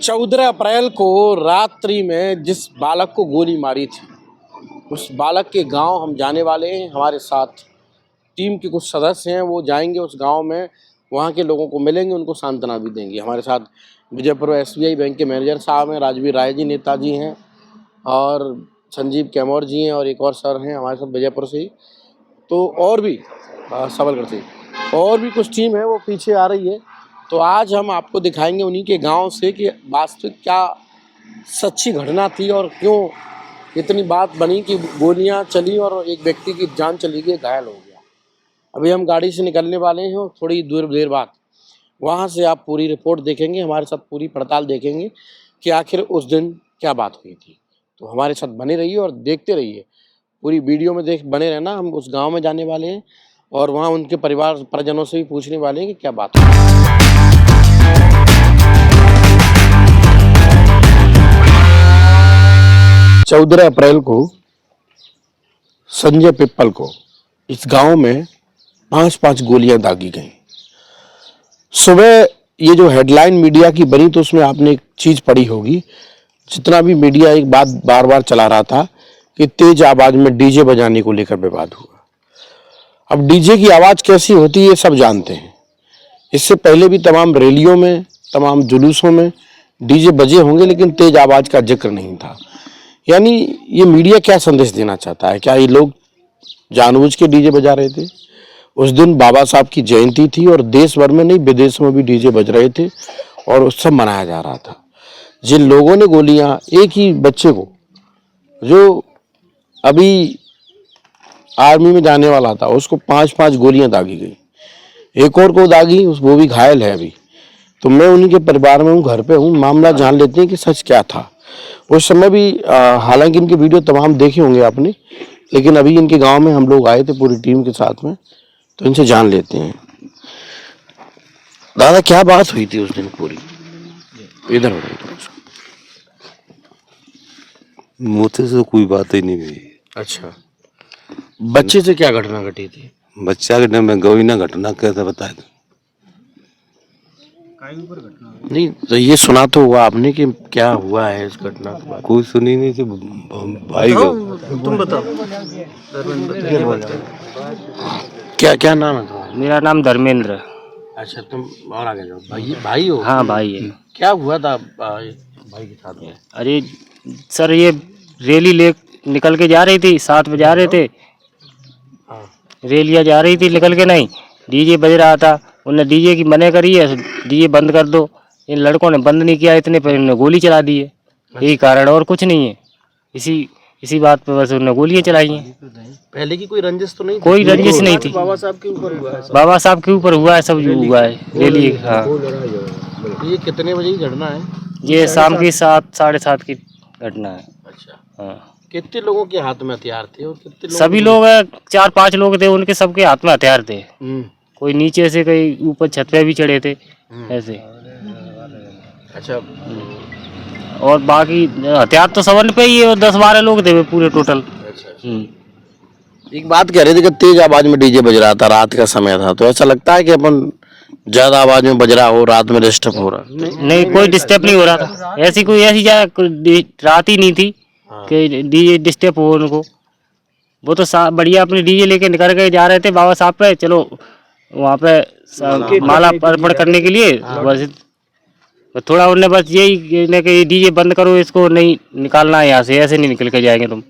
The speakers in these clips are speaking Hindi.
14 अप्रैल को रात्रि में जिस बालक को गोली मारी थी, उस बालक के गांव हम जाने वाले हैं। हमारे साथ टीम के कुछ सदस्य हैं, वो जाएंगे उस गांव में, वहां के लोगों को मिलेंगे, उनको सांत्वना भी देंगे। हमारे साथ विजयपुर SBI बैंक के मैनेजर साहब हैं, राजवीर राय जी नेताजी हैं, और संजीव कैमोर जी हैं, और एक और सर हैं हमारे साथ विजयपुर से ही। तो और भी सबलगढ़ से और भी कुछ टीम है, वो पीछे आ रही है। तो आज हम आपको दिखाएंगे उन्हीं के गांव से कि वास्तविक क्या सच्ची घटना थी और क्यों इतनी बात बनी कि गोलियां चली और एक व्यक्ति की जान चली गई, घायल हो गया। अभी हम गाड़ी से निकलने वाले हैं और थोड़ी देर बाद वहां से आप पूरी रिपोर्ट देखेंगे, हमारे साथ पूरी पड़ताल देखेंगे कि आखिर उस दिन क्या बात हुई थी। तो हमारे साथ बने रहिए और देखते रहिए, पूरी वीडियो में बने रहना। हम उस गांव में जाने वाले हैं और वहाँ उनके परिजनों से भी पूछने वाले हैं कि क्या बात है। 14 अप्रैल को संजय पिप्पल को इस गांव में 5-5 गोलियां दागी गई। सुबह ये जो हेडलाइन मीडिया की बनी, तो उसमें आपने एक चीज पढ़ी होगी, जितना भी मीडिया एक बात बार बार चला रहा था कि तेज आवाज में डीजे बजाने को लेकर विवाद हुआ। अब डीजे की आवाज कैसी होती है ये सब जानते हैं। इससे पहले भी तमाम रैलियों में, तमाम जुलूसों में डीजे बजे होंगे, लेकिन तेज आवाज का जिक्र नहीं था। यानी ये मीडिया क्या संदेश देना चाहता है? क्या ये लोग जानबूझ के डीजे बजा रहे थे? उस दिन बाबा साहब की जयंती थी और देश भर में नहीं, विदेशों में भी डीजे बज रहे थे और उत्सव मनाया जा रहा था। जिन लोगों ने गोलियां, एक ही बच्चे को जो अभी आर्मी में जाने वाला था, उसको 5-5 गोलियां दागी गई, एक और को दागी, वो भी घायल है अभी। तो मैं उन्हीं के परिवार में हूँ, घर पे हूँ, मामला जान लेते हैं कि सच क्या था। उस समय भी हालांकि इनके वीडियो तमाम देखे होंगे आपने, लेकिन अभी इनके गांव में हम लोग आए थे पूरी टीम के साथ में, तो इनसे जान लेते हैं। दादा, क्या बात हुई थी उस दिन पूरी? इधर हो रही थी। मुझसे तो कोई बात ही नहीं हुई। अच्छा, बच्चे से क्या घटना घटी थी? बच्चा के टाइम में गई ना घटना, कैसे बताए तुम? नहीं, तो ये सुना तो हुआ आपने कि क्या हुआ है इस घटना के बाद? कोई सुनी नहीं थी। भाई का तुम बताओ। क्या क्या नाम है तुम्हारा? मेरा नाम धर्मेंद्र। अच्छा, तुम और आगे जाओ। भाई हो? हाँ भाई है। क्या हुआ था भाई के साथ में? अरे सर, ये रैली ले निकल के जा रही थी, 7 बजे जा रहे थे, रैलियाँ जा रही थी, निकल के नहीं, डीजे बज रहा था। उन्होंने डीजे की मना करी है, डीजे बंद कर दो। इन लड़कों ने बंद नहीं किया, इतने पर इन्होंने गोली चला दी है। यही कारण, और कुछ नहीं है। इसी बात पर बस उन्होंने गोलियां चलाई हैं। पहले की कोई रंजिश तो नहीं थी? कोई रंजिश नहीं थी। बाबा साहब के ऊपर हुआ है? बाबा साहब के ऊपर हुआ है, सब हुआ है रैली। हाँ, ये कितने बजे की घटना है? ये शाम की 7, 7:30 की घटना है। अच्छा, हाँ, कितने लोगों के हाथ में हथियार थे और कितने लोग? सभी लोग 4-5 लोग थे, उनके सबके हाथ में हथियार थे। कोई नीचे से, कई ऊपर छत पे भी चढ़े थे ऐसे। अच्छा, और बाकी हथियार तो सवन पे ही है, और 10-12 लोग थे पूरे टोटल। अच्छा। एक बात कह रहे थे कि तेज आवाज में डीजे बज रहा था, रात का समय था, तो ऐसा लगता है कि अपन ज्यादा आवाज में बज रहा हो, रात में डिस्टर्ब हो रहा? नहीं, कोई डिस्टर्ब नहीं हो रहा था। ऐसी रात ही नहीं थी कि डीजे डिस्टर्ब हो उनको। वो तो बढ़िया अपने डीजे लेके निकल के जा रहे थे बाबा साहब पे, चलो वहाँ पे माला अर्पण करने के लिए। बस थोड़ा उन्हें बस यही कि डीजे बंद करो, इसको नहीं निकालना है यहाँ से, ऐसे नहीं निकल के जाएंगे तुम।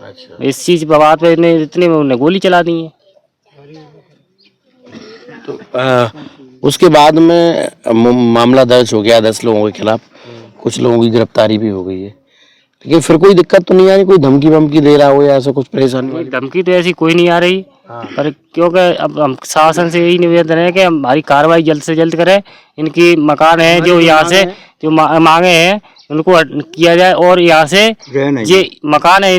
अच्छा। इस चीज बात पे इतने में उन्हें गोली चला दी है। तो उसके बाद में मामला दर्ज हो गया 10 लोगों के खिलाफ, कुछ लोगों की गिरफ्तारी भी हो गई है। लेकिन फिर कोई दिक्कत तो नहीं आ रही? कोई धमकी वमकी दे रहा हो या ऐसा कुछ परेशानी? धमकी तो ऐसी कोई नहीं आ रही। पर क्योंकि अब हम शासन से यही निवेदन है कि हमारी कार्रवाई जल्द से जल्द करें। इनकी मकान है जो यहाँ से जो मांगे हैं, उनको किया जाए, और यहाँ से ये मकान है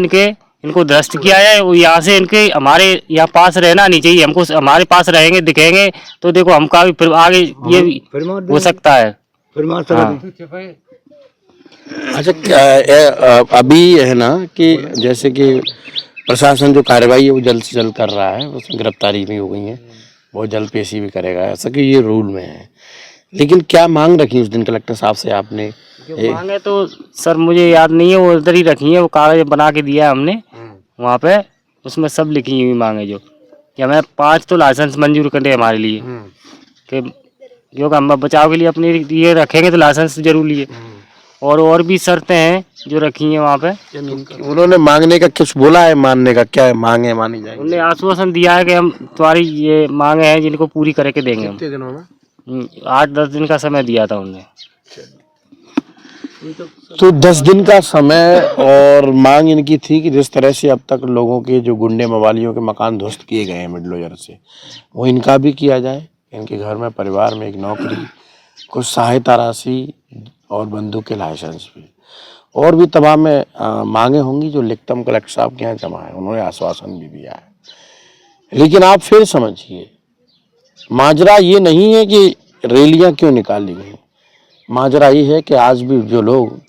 इनको ध्वस्त किया जाए। यहाँ से इनके हमारे यहाँ पास रहना नहीं चाहिए। हमको हमारे पास रहेंगे, दिखेंगे तो देखो हमका भी फिर आगे ये भी हो सकता है। अच्छा, अभी है ना कि जैसे कि प्रशासन जो कार्रवाई है वो जल्द से जल्द कर रहा है, उसमें गिरफ्तारी भी हो गई है, बहुत जल्द पेशी भी करेगा, ऐसा कि ये रूल में है। लेकिन क्या मांग रखी उस दिन कलेक्टर साहब से आपने? जो मांगे तो सर मुझे याद नहीं है, वो उधर ही रखी है, वो कागज बना के दिया है हमने वहाँ पे, उसमें सब लिखी हुई मांगे जो कि हमें 5 तो लाइसेंस मंजूर करे हमारे लिए, कि क्योंकि हम बचाव के लिए अपने ये रखेंगे तो लाइसेंस जरूरी है, और भी शर्तें हैं जो रखी हैं वहाँ पे। उन्होंने मांगने का कुछ बोला है, मानने का क्या है, मांगे मानी जाएगी? उन्होंने आश्वासन दिया है कि हम तुम्हारी ये मांगे हैं जिनको पूरी करके देंगे हम। कितने दिनों में? 8-10 दिन का समय दिया था उन्होंने। तो 10 दिन का समय, और मांग इनकी थी कि जिस तरह से अब तक लोगों के जो गुंडे मवालियों के मकान ध्वस्त किए गए हैं मिडलोजर से, वो इनका भी किया जाए, इनके घर में परिवार में एक नौकरी, कुछ सहायता राशि और बंदूक के लाइसेंस भी, और भी तमाम मांगे होंगी जो लिखतम कलेक्टर साहब के यहाँ जमा है। उन्होंने आश्वासन भी दिया है। लेकिन आप फिर समझिए, माजरा ये नहीं है कि रैलियां क्यों निकाली गई, माजरा ये है कि आज भी जो लोग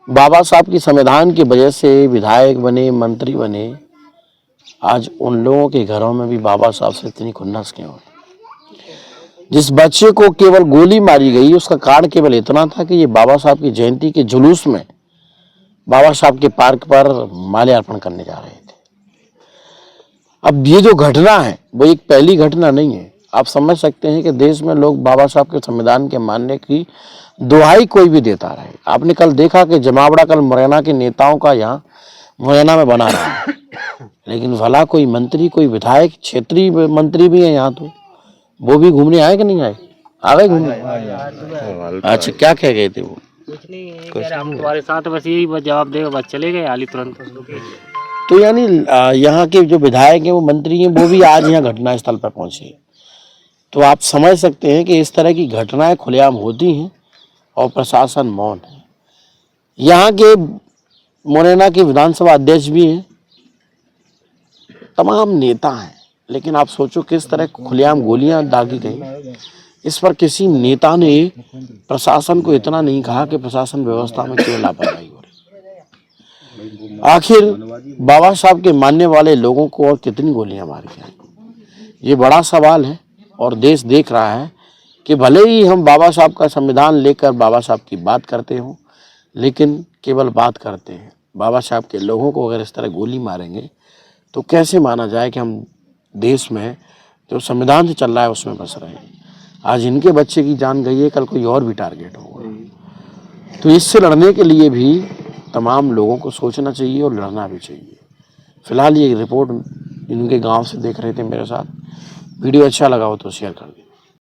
बाबा साहब की संविधान की वजह से विधायक बने, मंत्री बने, आज उन लोगों के घरों में भी बाबा साहब से इतनी खुन्नस क्यों है? जिस बच्चे को केवल गोली मारी गई, उसका कारण केवल इतना था कि ये बाबा साहब की जयंती के जुलूस में बाबा साहब के पार्क पर माल्यार्पण करने जा रहे थे। अब ये जो घटना है वो एक पहली घटना नहीं है। आप समझ सकते हैं कि देश में लोग बाबा साहब के संविधान के मानने की दुहाई कोई भी देता रहे। आपने कल देखा कि जमावड़ा कल मुरैना के नेताओं का यहाँ मुरैना में बना रहा है, लेकिन भला कोई मंत्री, कोई विधायक, क्षेत्रीय मंत्री भी है यहाँ, तो वो भी घूमने आए कि नहीं आए? आ गए घूमने? अच्छा, क्या कह गए थे वो? कुछ नहीं, हम तुम्हारे साथ, बस यही जवाब देगा, बस चले गए हाली तुरंत। तो यानी यहाँ के जो विधायक हैं, वो मंत्री हैं, वो भी आज यहाँ घटना स्थल पर पहुंचे। तो आप समझ सकते हैं कि इस तरह की घटनाएं खुलेआम होती हैं और प्रशासन मौन है। यहाँ के मुरैना के विधानसभा अध्यक्ष भी हैं, तमाम नेता हैं, लेकिन आप सोचो किस तरह खुलेआम गोलियां दागी गई। इस पर किसी नेता ने प्रशासन को इतना नहीं कहा कि प्रशासन व्यवस्था में क्यों लापरवाही हो रही। आखिर बाबा साहब के मानने वाले लोगों को और कितनी गोलियां मारी जाए, ये बड़ा सवाल है। और देश देख रहा है कि भले ही हम बाबा साहब का संविधान लेकर बाबा साहब की बात करते हो, लेकिन केवल बात करते हैं। बाबा साहब के लोगों को अगर इस तरह गोली मारेंगे तो कैसे माना जाए कि हम देश में जो संविधान से चल रहा है उसमें बस रहे हैं। आज इनके बच्चे की जान गई है, कल कोई और भी टारगेट होगा। तो इससे लड़ने के लिए भी तमाम लोगों को सोचना चाहिए और लड़ना भी चाहिए। फिलहाल ये रिपोर्ट इनके गांव से देख रहे थे मेरे साथ। वीडियो अच्छा लगा हो तो शेयर कर दीजिए।